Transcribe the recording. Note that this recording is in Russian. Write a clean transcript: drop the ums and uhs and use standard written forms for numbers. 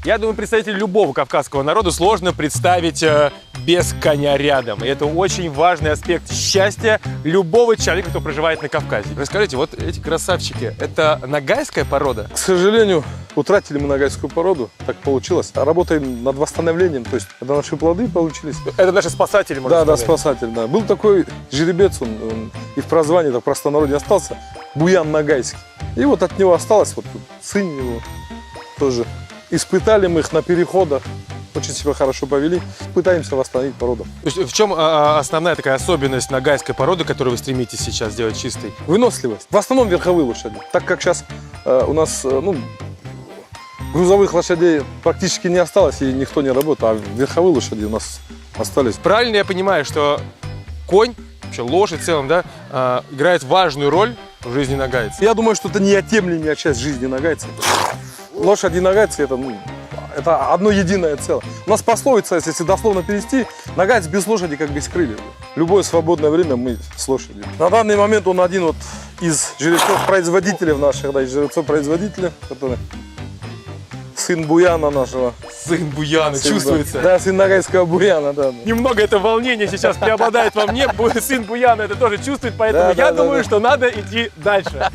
Я думаю, представителей любого кавказского народа сложно представить без коня рядом. И это очень важный аспект счастья любого человека, кто проживает на Кавказе. Расскажите, вот эти красавчики, это ногайская порода? К сожалению, утратили мы ногайскую породу, так получилось. Работаем над восстановлением, то есть это наши плоды получились. Это наши спасатели, можно Да, сказать. спасатель, да. Был такой жеребец, он и в прозвании, так в простонародье остался, Буян Ногайский. И вот от него осталось, вот сын его тоже. Испытали мы их на переходах, очень себя хорошо повели. Пытаемся восстановить породу. То есть в чем основная такая особенность ногайской породы, которую вы стремитесь сейчас сделать чистой? Выносливость. В основном верховые лошади. Так как сейчас у нас грузовых лошадей практически не осталось, и никто не работает, а верховые лошади у нас остались. Правильно я понимаю, что конь, вообще лошадь в целом, да, играет важную роль в жизни ногайца? Я думаю, что это неотъемлемая часть жизни ногайца. Лошади и ногайцы это одно единое целое. У нас пословица, если дословно перевести, нагайц без лошади как без крыльев. Любое свободное время мы с лошадью. На данный момент он один вот из жеребцов-производителей наших, да, из жеребцов-производителей, который сын Буяна нашего. Сын Буяна, Сын, чувствуется. Да, сын ногайского Буяна, да. Немного это волнение сейчас преобладает во мне. Сын Буяна это тоже чувствует, поэтому Да, я да, думаю, да. что надо идти дальше.